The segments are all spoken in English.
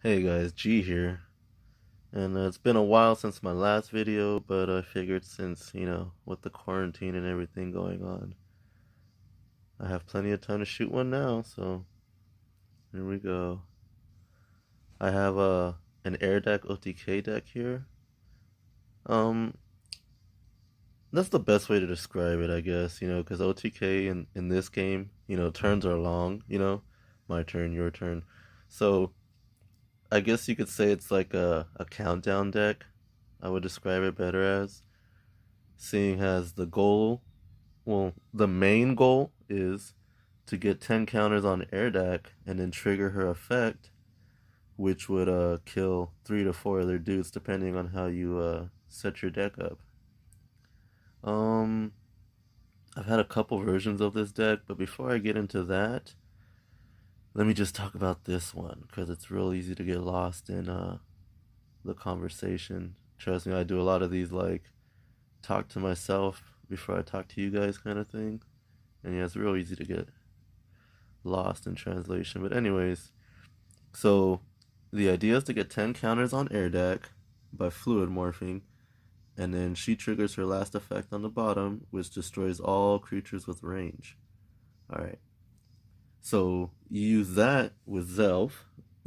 Hey guys, G here. And it's been a while since my last video, but I figured since, with the quarantine and everything going on, I have plenty of time to shoot one now, so here we go. I have an Aer'dak OTK deck here. Um, that's the best way to describe it, I guess, because OTK in this game, turns are long, my turn, your turn. So I guess you could say it's like a countdown deck. I would describe it better as. Seeing as the main goal is to get 10 counters on Aer'dak and then trigger her effect, which would kill 3 to 4 other dudes depending on how you set your deck up. Um, I've had a couple versions of this deck, but before I get into that, let me just talk about this one because it's real easy to get lost in the conversation. Trust me, I do a lot of these like talk to myself before I talk to you guys kind of thing. And yeah, it's real easy to get lost in translation. But anyways, so the idea is to get 10 counters on Aer'dak by fluid morphing, and then she triggers her last effect on the bottom, which destroys all creatures with range. Alright. So you use that with Zelf.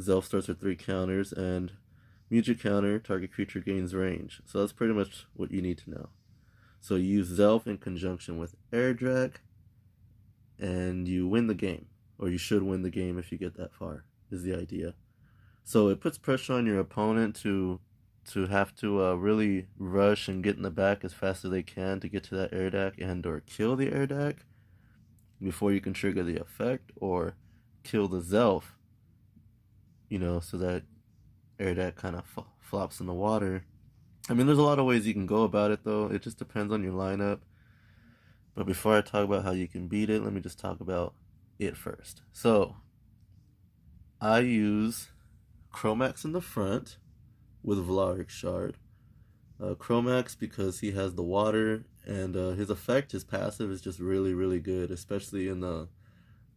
Zelf starts with 3 counters, and Mutant counter, target creature gains range. So that's pretty much what you need to know. So you use Zelf in conjunction with Aer'dak, and you win the game. Or you should win the game if you get that far, is the idea. So it puts pressure on your opponent to have to really rush and get in the back as fast as they can to get to that Aer'dak and or kill the Aer'dak before you can trigger the effect, or kill the Zelf, so that Aer'dak kind of flops in the water. I mean, there's a lot of ways you can go about it, though. It just depends on your lineup. But before I talk about how you can beat it, let me just talk about it first. So, I use Chromax in the front with Vlarg Shard. Chromax because he has the water, and his effect, his passive, is just really, really good, especially in the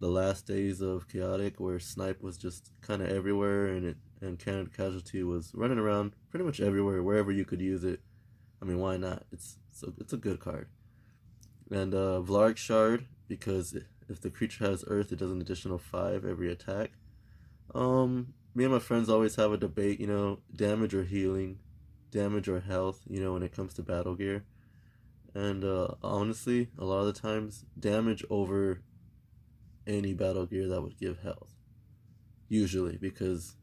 last days of Chaotic, where Snipe was just kind of everywhere, and Canada Casualty was running around pretty much everywhere, wherever you could use it. I mean, why not? It's a good card. And Vlarg Shard because if the creature has Earth, it does an additional 5 every attack. Me and my friends always have a debate, damage or healing, damage or health, when it comes to battle gear. And honestly, a lot of the times, damage over any battle gear that would give health. Usually, because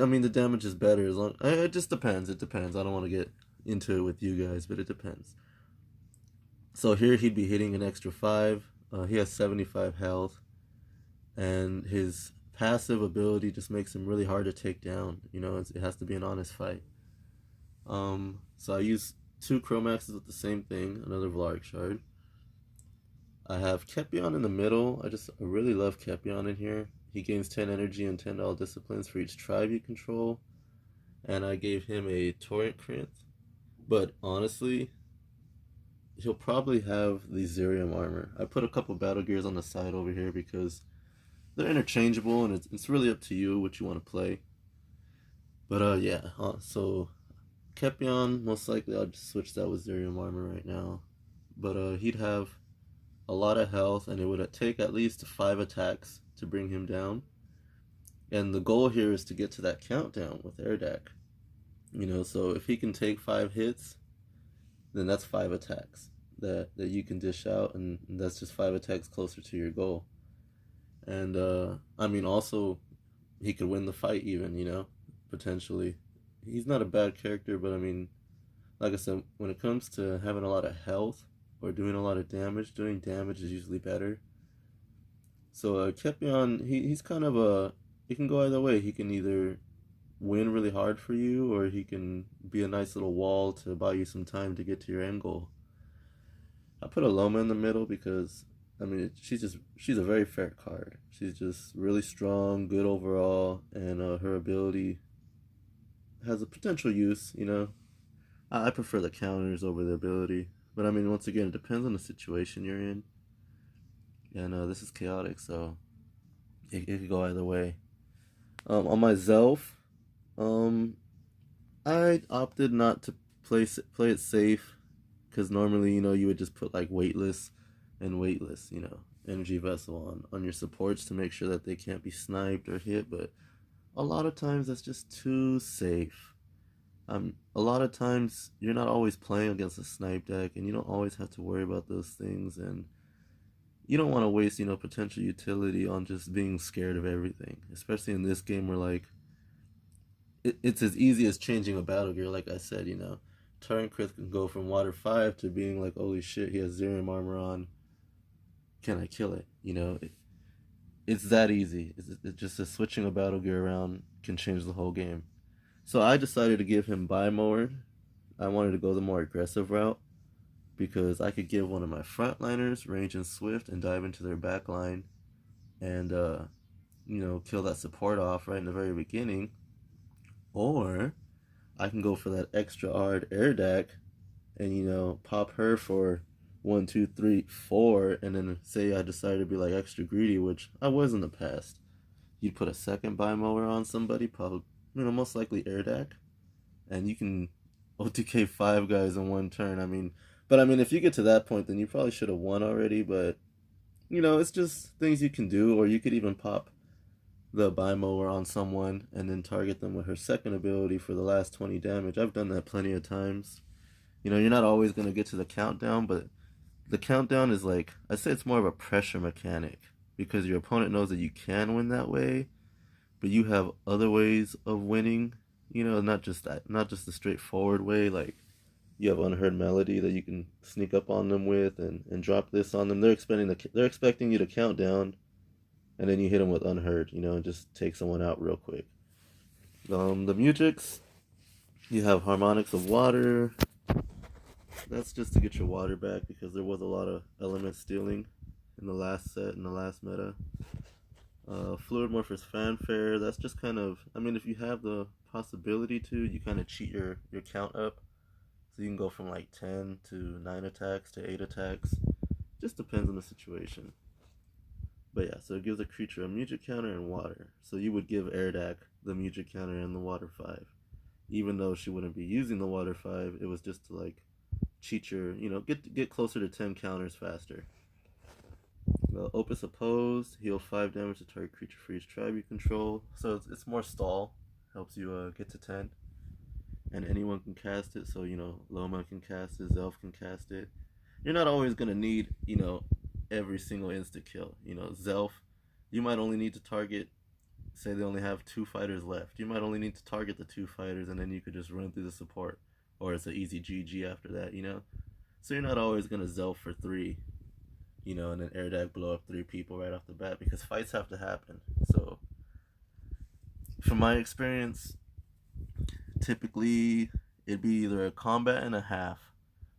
I mean the damage is better as long. It just depends. It depends. I don't want to get into it with you guys, but it depends. So here he'd be hitting an extra 5. He has 75 health, and his passive ability just makes him really hard to take down. It has to be an honest fight. So I use 2 Chromaxes with the same thing, another Vlarg Shard. I have Kepion in the middle. I really love Kepion in here. He gains 10 energy and 10 all disciplines for each tribe you control. And I gave him a Torrent Crinth. But honestly, he'll probably have the Zerium armor. I put a couple battle gears on the side over here because they're interchangeable, and it's really up to you what you want to play. But yeah, so Kepion, most likely I'll just switch that with Zerium armor right now. But he'd have a lot of health, and it would take at least 5 attacks to bring him down. And the goal here is to get to that countdown with Aer'dak. So if he can take 5 hits, then that's 5 attacks that you can dish out, and that's just 5 attacks closer to your goal. And I mean, also, he could win the fight even, potentially. He's not a bad character, but I mean, like I said, when it comes to having a lot of health or doing a lot of damage, doing damage is usually better. So Kepion, he's kind of he can go either way. He can either win really hard for you, or he can be a nice little wall to buy you some time to get to your end goal. I put a Loma in the middle because, I mean, she's a very fair card. She's just really strong, good overall, and her ability has a potential use. I prefer the counters over the ability, but I mean, once again, it depends on the situation you're in. And this is chaotic, so it could go either way. On my Zelf, um, I opted not to play it safe because normally, you would just put like weightless and weightless, energy vessel on your supports to make sure that they can't be sniped or hit. But a lot of times that's just too safe. A lot of times you're not always playing against a snipe deck, and you don't always have to worry about those things, and you don't want to waste, potential utility on just being scared of everything. Especially in this game where like it's as easy as changing a battle gear. Like I said, turn Chris can go from water 5 to being like, holy shit, he has Zerium armor on. Can I kill it? It's that easy. It's just a switching a battle gear around can change the whole game. So I decided to give him buy mower. I wanted to go the more aggressive route because I could give one of my frontliners range and swift and dive into their back line and kill that support off right in the very beginning. Or I can go for that extra hard Aer'dak and pop her for 1, 2, 3, 4, and then say I decided to be like extra greedy, which I was in the past. You'd put a second buy mower on somebody, probably most likely Aer'dak, and you can OTK 5 guys in one turn. But if you get to that point, then you probably should have won already. But it's just things you can do, or you could even pop the buy mower on someone and then target them with her second ability for the last 20 damage. I've done that plenty of times. You're not always going to get to the countdown, but the countdown is like, I say it's more of a pressure mechanic because your opponent knows that you can win that way, but you have other ways of winning, not just that, not just the straightforward way. Like you have unheard melody that you can sneak up on them with and drop this on them. They're expecting you to count down, and then you hit them with unheard, and just take someone out real quick. The musics, you have harmonics of water. That's just to get your water back because there was a lot of element stealing in the last set, in the last meta. Fluid Morphous Fanfare, that's just kind of, if you have the possibility to, you kind of cheat your count up. So you can go from like 10 to 9 attacks to 8 attacks. Just depends on the situation. But yeah, so it gives a creature a music counter and water. So you would give Aer'dak the music counter and the water 5. Even though she wouldn't be using the water 5, it was just to like cheat your, get closer to 10 counters faster. Opus Opposed, heal 5 damage to target creature for each tribe you control. So it's more stall, helps you get to 10. And anyone can cast it, so Loma can cast it, Zelf can cast it. You're not always gonna need, every single insta kill. Zelf, you might only need to target, say they only have 2 fighters left. You might only need to target the 2 fighters and then you could just run through the support. Or it's an easy GG after that, So you're not always gonna Zelf for 3, and then Aer'dak blow up 3 people right off the bat because fights have to happen. So, from my experience, typically it'd be either a combat and a half.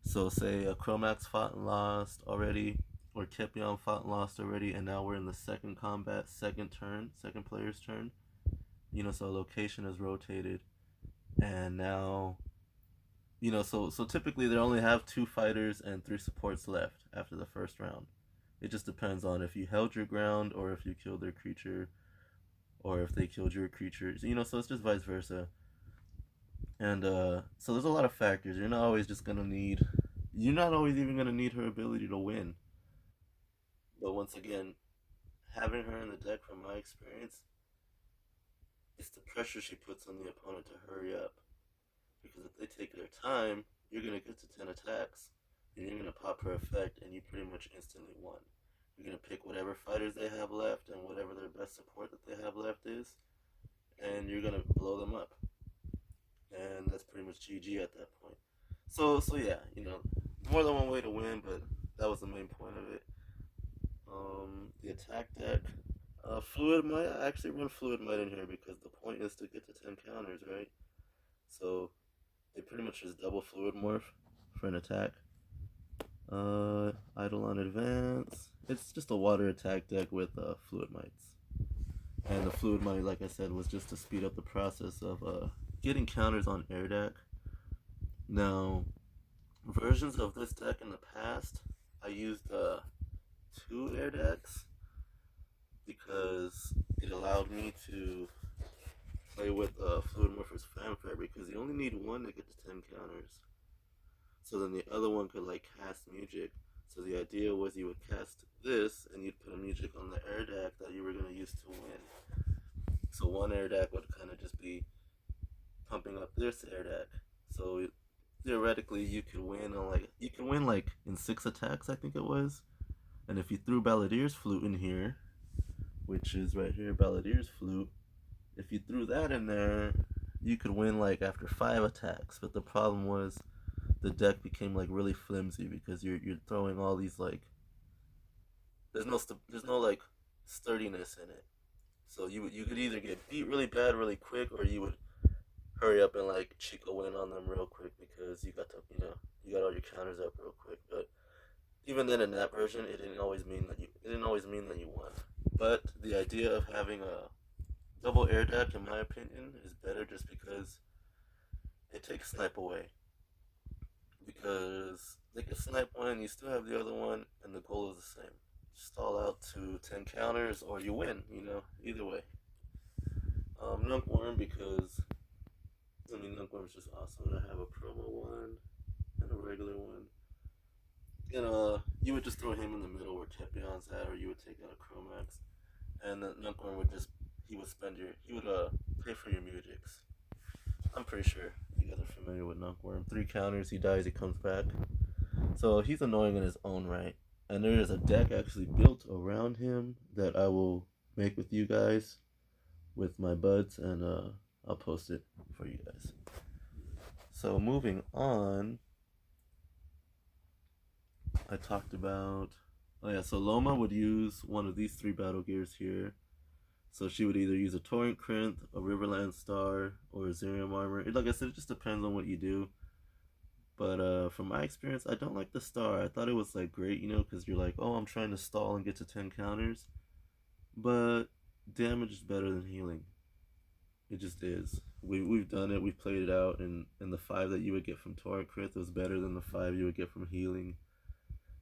So, say a Chromax fought and lost already, or Kepion fought and lost already, and now we're in the second combat, second player's turn. So location is rotated, and now so typically they only have 2 fighters and 3 supports left after the first round. It just depends on if you held your ground or if you killed their creature or if they killed your creature. So it's just vice versa. And so there's a lot of factors. You're not always even gonna need her ability to win. But once again, having her in the deck, from my experience, it's the pressure she puts on the opponent to hurry up. Because if they take their time, you're going to get to 10 attacks, and you're going to pop her effect, and you pretty much instantly won. You're going to pick whatever fighters they have left, and whatever their best support that they have left is, and you're going to blow them up. And that's pretty much GG at that point. So yeah, more than one way to win, but that was the main point of it. The attack deck. Fluid Might, I actually run Fluid Might in here because the point is to get to 10 counters, right? So they pretty much just double Fluid Morph for an attack. Eidolon Advance. It's just a water attack deck with Fluid Mites. And the Fluid Might, like I said, was just to speed up the process of getting counters on Aer'dak. Now, versions of this deck in the past, I used 2 Aer'daks because it allowed me to need one to get to 10 counters. So then the other one could like cast music. So the idea was you would cast this and you'd put a music on the Aer'dak that you were going to use to win. So one Aer'dak would kind of just be pumping up this Aer'dak. So theoretically you could win on like in 6 attacks, I think it was. And if you threw Balladier's Flute in here, which is right here, Balladier's Flute, if you threw that in there, you could win like after 5 attacks. But the problem was the deck became like really flimsy because you're throwing all these like there's no like sturdiness in it. So you could either get beat really bad really quick, or you would hurry up and like Chico win on them real quick because you got all your counters up real quick. But even then, in that version, it didn't always mean that you won. But the idea of having a double Aer'dak, in my opinion, is better just because it takes snipe away. Because they can snipe one, you still have the other one, and the goal is the same. Stall out to 10 counters, or you win, either way. Nunk'worn, because, Nunk'worn is just awesome. I have a promo one and a regular one. You would just throw him in the middle where Tepion's at, or you would take out a Chromax, and then Nunk'worn would he would pay for your musics. I'm pretty sure you guys are familiar with Nunk'worn. 3 counters, he dies, he comes back. So he's annoying in his own right. And there is a deck actually built around him that I will make with you guys, with my buds, and I'll post it for you guys. So moving on, I talked about, so Loma would use one of these 3 battle gears here. So she would either use a Torrent Crinth, a Riverland Star, or a Zerium Armor. Like I said, it just depends on what you do. But from my experience, I don't like the Star. I thought it was like great, because you're like, oh, I'm trying to stall and get to 10 counters. But damage is better than healing. It just is. We've done it. We've played it out, and the 5 that you would get from Torrent Crinth was better than the 5 you would get from healing.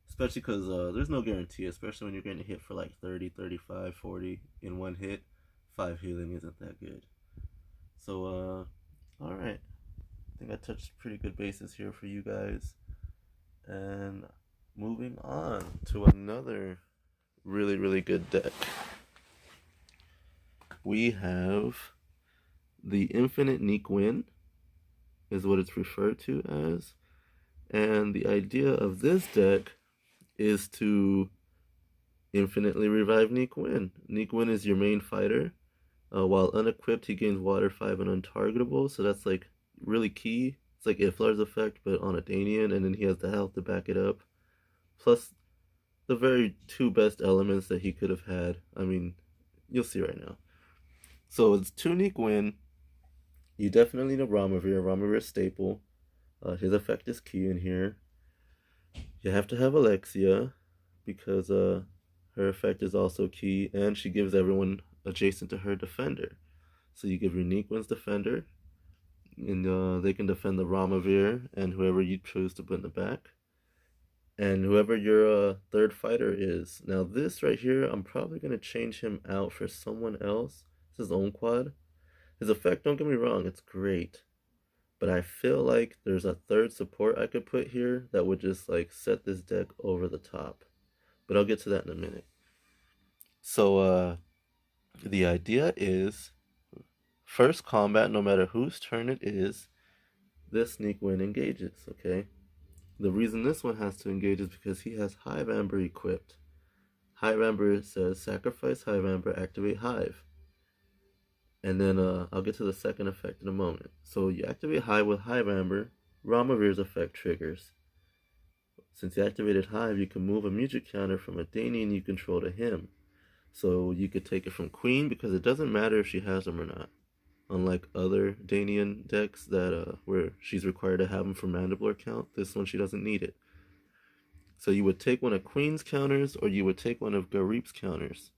Especially because there's no guarantee, especially when you're getting hit for like 30, 35, 40 in one hit. 5 healing isn't that good. So, alright. I think I touched pretty good bases here for you guys. And moving on to another really, really good deck. We have the Infinite Neekwin, is what it's referred to as. And the idea of this deck is to infinitely revive Neekwin. Neekwin is your main fighter. While unequipped, he gains Water 5 and untargetable, so that's like really key. It's like Iflar's effect, but on a Danian, and then he has the health to back it up. Plus, the very 2 best elements that he could have had. You'll see right now. So it's 2 Neekwin. You definitely need a Ramavir. Ramavir staple. His effect is key in here. You have to have Alexia, because her effect is also key, and she gives everyone adjacent to her defender. So you give your Neekwin's defender, and they can defend the Ramavir and whoever you choose to put in the back, and whoever your 3rd fighter is. Now this right here, I'm probably going to change him out for someone else. This is Onquad. His effect, don't get me wrong, it's great. But I feel like there's a 3rd support I could put here that would just like set this deck over the top. But I'll get to that in a minute. So the idea is, first combat, no matter whose turn it is, this Neekwin engages, okay? The reason this one has to engage is because he has Hive Amber equipped. Hive Amber says sacrifice Hive Amber, activate Hive. And then I'll get to the second effect in a moment. So you activate Hive with Hive Amber, Ramavir's effect triggers. Since you activated Hive, you can move a music counter from a Danian you control to him. So you could take it from Queen, because it doesn't matter if she has them or not. Unlike other Danian decks that where she's required to have them for Mandibular count, this one she doesn't need it. So you would take one of Queen's counters, or you would take one of Garip's counters,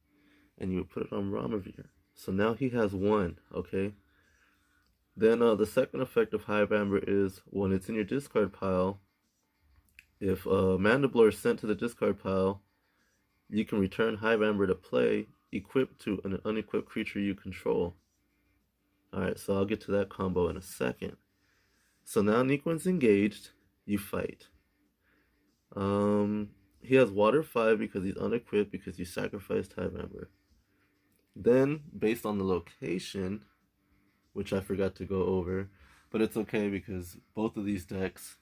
and you would put it on Ramavir. So now he has 1, okay? Then the second effect of Hive Amber is, when it's in your discard pile, if Mandibular is sent to the discard pile, you can return Hive Amber to play, equipped to an unequipped creature you control. Alright, so I'll get to that combo in a second. So now Neekwin's engaged. You fight. He has water 5 because he's unequipped because you sacrificed Hive Ember. Then, based on the location, which I forgot to go over, but it's okay because both of these decks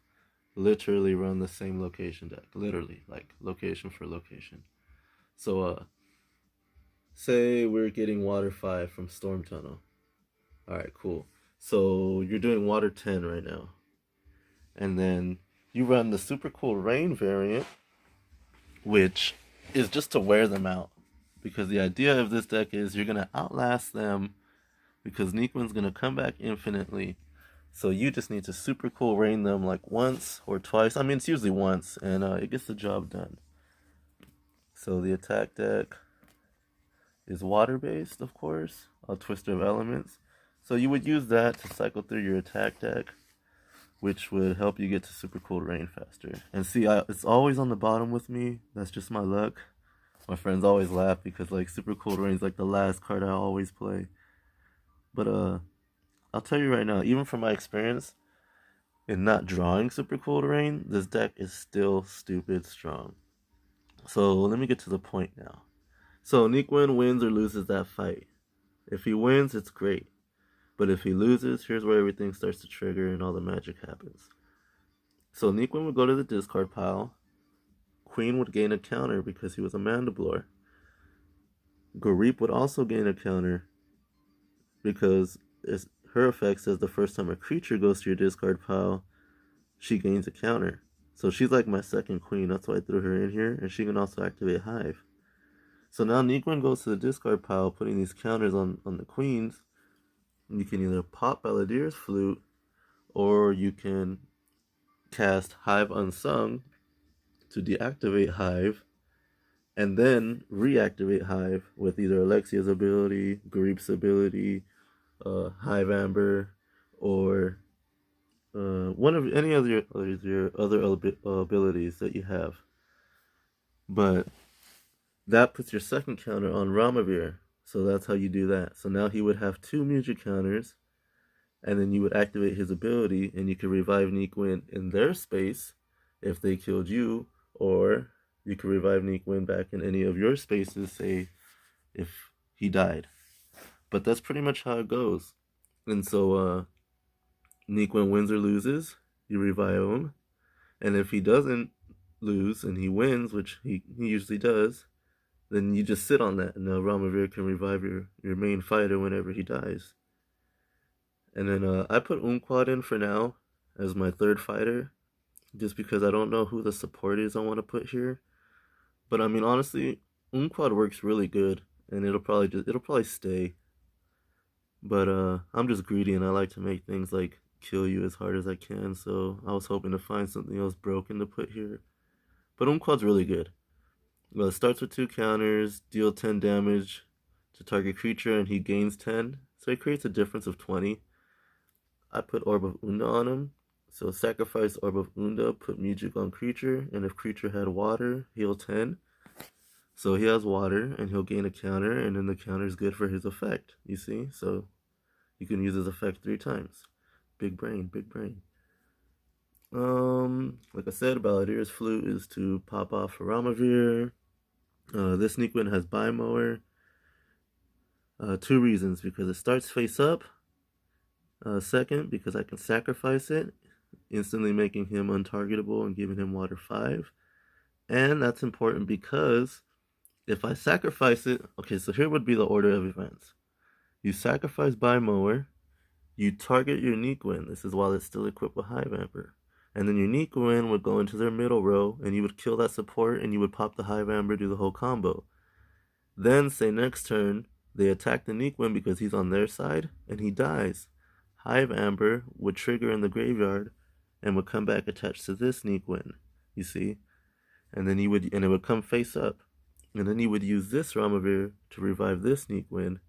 literally run the same location deck. Literally, like location for location. So, say we're getting water 5 from Storm Tunnel. Alright, cool. So you're doing water 10 right now. And then you run the super cool rain variant, which is just to wear them out. Because the idea of this deck is you're going to outlast them because Neekwin's going to come back infinitely. So you just need to super cool rain them like once or twice. I mean, it's usually once, and it gets the job done. So the attack deck is water-based, of course, a Twister of Elements. So you would use that to cycle through your attack deck, which would help you get to super cool rain faster. And see, it's always on the bottom with me. That's just my luck. My friends always laugh because like super cool rain's like the last card I always play. But I'll tell you right now, even from my experience in not drawing super cool rain, this deck is still stupid strong. So let me get to the point now. So Neekwin wins or loses that fight. If he wins, it's great. But if he loses, here's where everything starts to trigger and all the magic happens. So Neekwin would go to the discard pile. Queen would gain a counter because he was a Mandiblor. Garip would also gain a counter because her effect says the first time a creature goes to your discard pile, she gains a counter. So she's like my second queen. That's why I threw her in here. And she can also activate Hive. So now Neekwin goes to the discard pile, putting these counters on the queens. You can either pop Balladeer's Flute, or you can cast Hive Unsung to deactivate Hive, and then reactivate Hive with either Alexia's ability, Garip's ability, Hive Amber, or one of any of your other abilities that you have. But that puts your second counter on Ramavir, so that's how you do that. So now he would have 2 music counters, and then you would activate his ability, and you could revive Neekwin in their space if they killed you, or you could revive Neekwin back in any of your spaces, say, if he died. But that's pretty much how it goes. And so, Neekwin wins or loses, you revive him. And if he doesn't lose and he wins, which he usually does, then you just sit on that, and Ramavir can revive your main fighter whenever he dies. And then I put Unquad in for now as my third fighter, just because I don't know who the support is I want to put here. But I mean, honestly, Unquad works really good, and it'll probably stay. But I'm just greedy, and I like to make things like kill you as hard as I can. So I was hoping to find something else broken to put here. But Unquad's really good. Well, it starts with 2 counters, deal 10 damage to target creature, and he gains 10. So it creates a difference of 20. I put Orb of Unda on him. So sacrifice Orb of Unda, put Music on creature, and if creature had water, heal 10. So he has water, and he'll gain a counter, and then the counter is good for his effect, you see? So you can use his effect 3 times. Big brain, big brain. Like I said, Balladeer's Flute is to pop off for Ramavir. This Neekwin has Bimower. 2 reasons, because it starts face up. Second, because I can sacrifice it, instantly making him untargetable and giving him water 5. And that's important because if I sacrifice it, okay, so here would be the order of events. You sacrifice Bimower, you target your Neekwin. This is while it's still equipped with Hive Amber. And then your Neekwin would go into their middle row, and you would kill that support, and you would pop the Hive Amber, do the whole combo. Then, say next turn, they attack the Neekwin because he's on their side, and he dies. Hive Amber would trigger in the graveyard, and would come back attached to this Neekwin, you see? And then it would come face up. And then you would use this Ramavir to revive this Neekwin,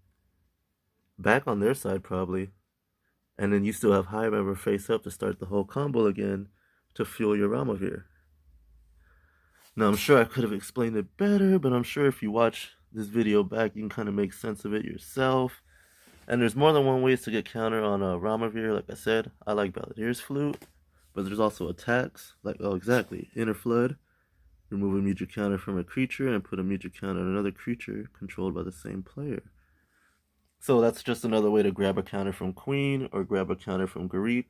back on their side probably. And then you still have Hive Amber face up to start the whole combo again to fuel your Ramavir. Now, I'm sure I could have explained it better, but I'm sure if you watch this video back, you can kind of make sense of it yourself. And there's more than one ways to get counter on a Ramavir. Like I said, I like Balladeer's Flute, but there's also attacks, like, oh, exactly, Inner Flood. Remove a major counter from a creature and put a major counter on another creature controlled by the same player. So that's just another way to grab a counter from Queen or grab a counter from Garip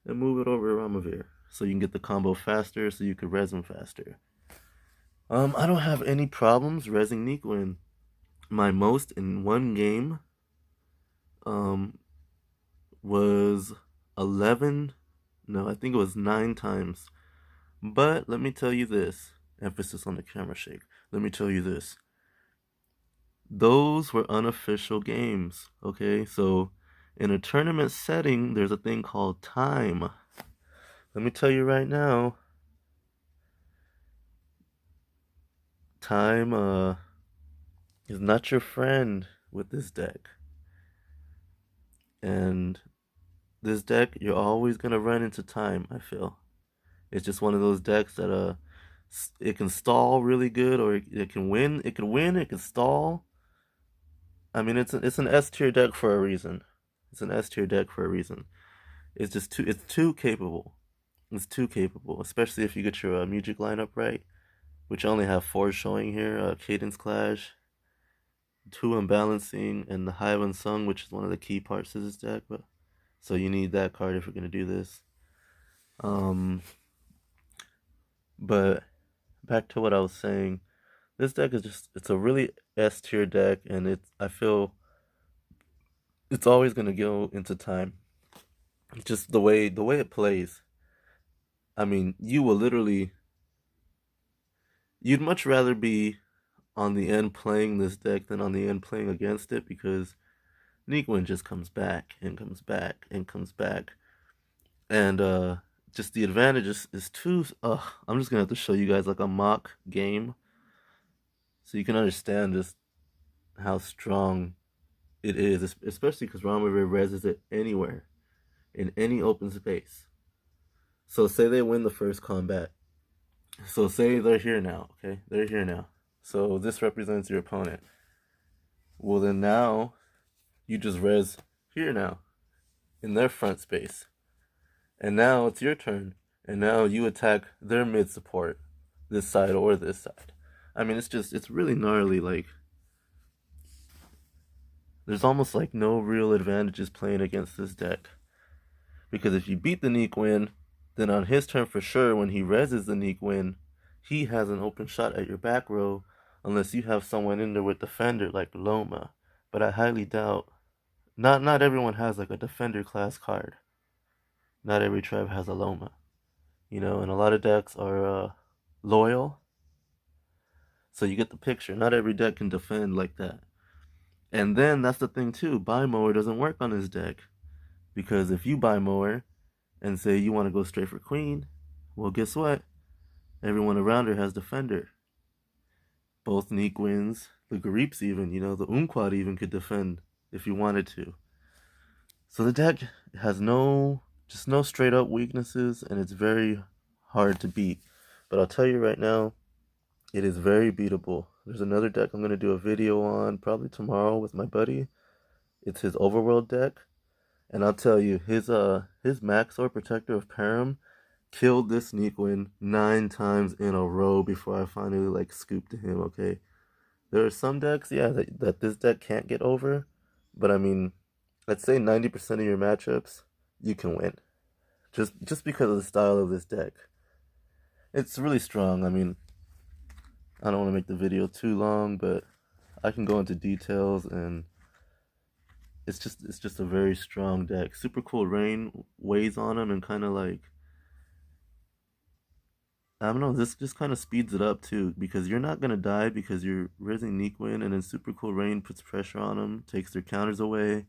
and move it over to Ramavir. So you can get the combo faster, so you can res him faster. I don't have any problems resing Neekwin. My most in one game was 11, no, I think it was 9 times. But let me tell you this, emphasis on the camera shake. Let me tell you this. Those were unofficial games, okay? So in a tournament setting, there's a thing called time. Let me tell you right now, time is not your friend with this deck. And this deck, you're always gonna run into time, I feel. It's just one of those decks that it can stall really good, or it can win. It can win. It can stall. I mean, it's an S tier deck for a reason. It's an S tier deck for a reason. It's too capable. It's too capable, especially if you get your music lineup right, which I only have 4 showing here: Cadence Clash, 2 Unbalancing, and the Hive Unsung, which is one of the key parts of this deck. But so you need that card if you're gonna do this. But back to what I was saying, this deck is it's a really S tier deck, and I feel it's always gonna go into time. Just the way it plays. I mean, you'd much rather be on the end playing this deck than on the end playing against it, because Neekwin just comes back and comes back and comes back. And just the advantage is too I'm just gonna have to show you guys like a mock game so you can understand just how strong it is, especially because Ramavir reses it anywhere, in any open space. So say they win the first combat. So say they're here now, okay? They're here now. So this represents your opponent. Well, then now you just res here now, in their front space. And now it's your turn. And now you attack their mid support, this side or this side. I mean, it's really gnarly. Like, there's almost like no real advantages playing against this deck. Because if you beat the Neekwin, then on his turn for sure, when he reses the Neekwin, he has an open shot at your back row, unless you have someone in there with Defender like Loma. But I highly doubt. Not everyone has like a Defender class card. Not every tribe has a Loma. You know, and a lot of decks are loyal. So you get the picture. Not every deck can defend like that. And then that's the thing too. Buy Mower doesn't work on this deck. Because if you buy Mower and say you want to go straight for Queen, well, guess what? Everyone around her has Defender. Both Neekwins, the Garips even, you know, the Umquad even could defend if you wanted to. So the deck has no straight up weaknesses, and it's very hard to beat. But I'll tell you right now, it is very beatable. There's another deck I'm going to do a video on probably tomorrow with my buddy. It's his Overworld deck. And I'll tell you, his Maxor Protector of Param killed this Neekwin 9 times in a row before I finally like scooped him, okay? There are some decks, yeah, that this deck can't get over. But I mean, let's say 90% of your matchups, you can win. Just because of the style of this deck. It's really strong. I mean, I don't want to make the video too long, but I can go into details, and it's just a very strong deck. Super Cool Rain weighs on him and kind of like, I don't know, this just kind of speeds it up too, because you're not gonna die because you're raising Neekwin, and then Super Cool Rain puts pressure on them, takes their counters away,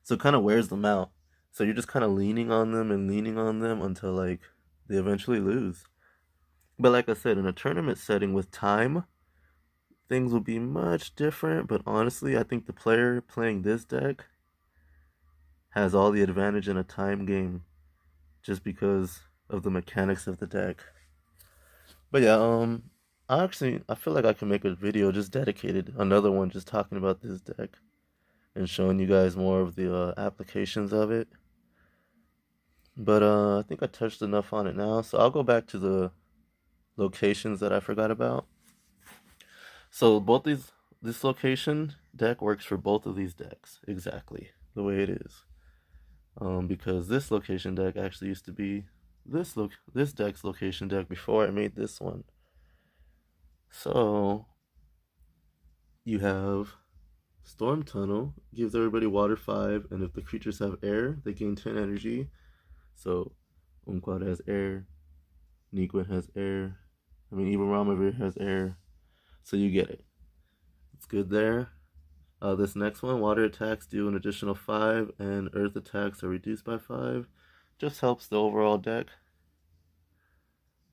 so it kind of wears them out. So you're just kind of leaning on them until like they eventually lose. But like I said, in a tournament setting with time, things will be much different. But honestly, I think the player playing this deck has all the advantage in a time game, just because of the mechanics of the deck. But yeah, I feel like I can make a video just dedicated, another one just talking about this deck. and showing you guys more of the applications of it. But I think I touched enough on it now, so I'll go back to the locations that I forgot about. So this location deck works for both of these decks exactly the way it is. Because this location deck actually used to be this deck's location deck before I made this one. So you have Storm Tunnel, gives everybody water 5, and if the creatures have air, they gain 10 energy. So Umquat has air, Neekwin has air, even Ramavir has air, so you get it. It's good there. This next one, water attacks do an additional 5, and earth attacks are reduced by 5. Just helps the overall deck.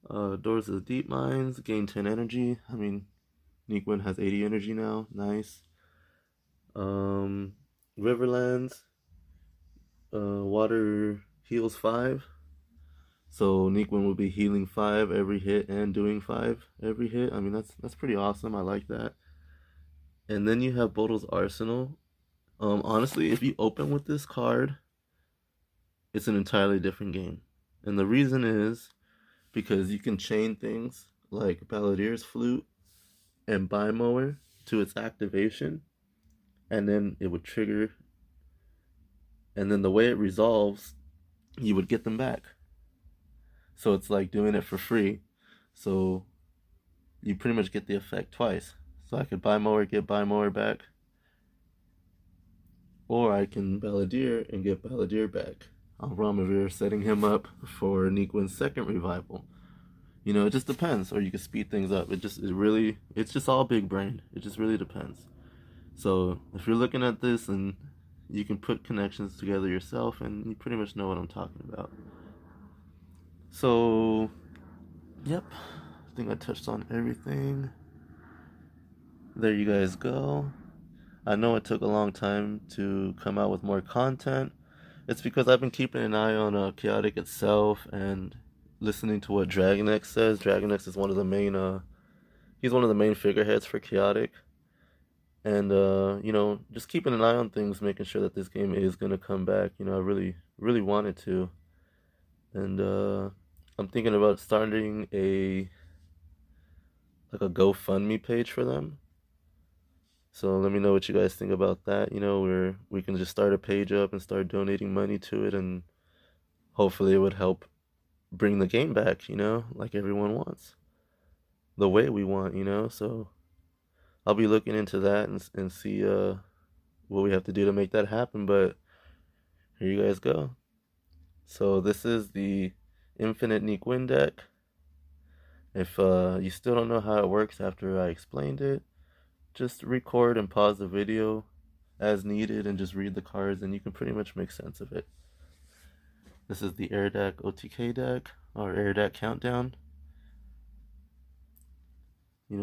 Doors of the Deep Mines, gain 10 energy. Neekwin has 80 energy now, nice. Riverlands, water heals 5. So Neekwin will be healing 5 every hit and doing 5 every hit. That's pretty awesome. I like that. And then you have Bodil's Arsenal. Honestly, if you open with this card, it's an entirely different game. And the reason is because you can chain things like Balladier's Flute and Bimower to its activation, and then it would trigger, and then the way it resolves, you would get them back. So it's like doing it for free. So you pretty much get the effect twice. So I could Bimower, get Bimower back, or I can Balladeer and get Balladeer back. Ramavir, setting him up for Neekwin's second revival. It just depends. Or you can speed things up. It's just all big brain. It just really depends. So if you're looking at this, and you can put connections together yourself, and you pretty much know what I'm talking about. So, yep, I think I touched on everything. There you guys go. I know it took a long time to come out with more content. It's because I've been keeping an eye on Chaotic itself and listening to what DragonX says. DragonX is one of the main he's one of the main figureheads for Chaotic. And just keeping an eye on things, making sure that this game is gonna come back. I really, really wanted to. And I'm thinking about starting a GoFundMe page for them. So let me know what you guys think about that. Where we can just start a page up and start donating money to it, and hopefully it would help bring the game back, like everyone wants. The way we want, So I'll be looking into that and see what we have to do to make that happen. But here you guys go. So this is the Infinite Neekwin deck. If you still don't know how it works after I explained it, just record and pause the video as needed and just read the cards, and you can pretty much make sense of it. This is the Aer'dak OTK deck, or Aer'dak Countdown.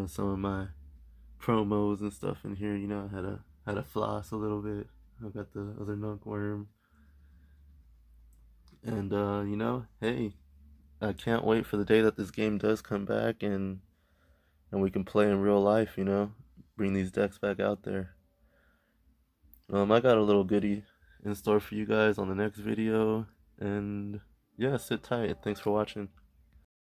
Some of my promos and stuff in here. I had a floss a little bit. I got the other nunk'worn. And hey, I can't wait for the day that this game does come back, and we can play in real life, bring these decks back out there. I got a little goodie in store for you guys on the next video, and yeah, sit tight. Thanks for watching.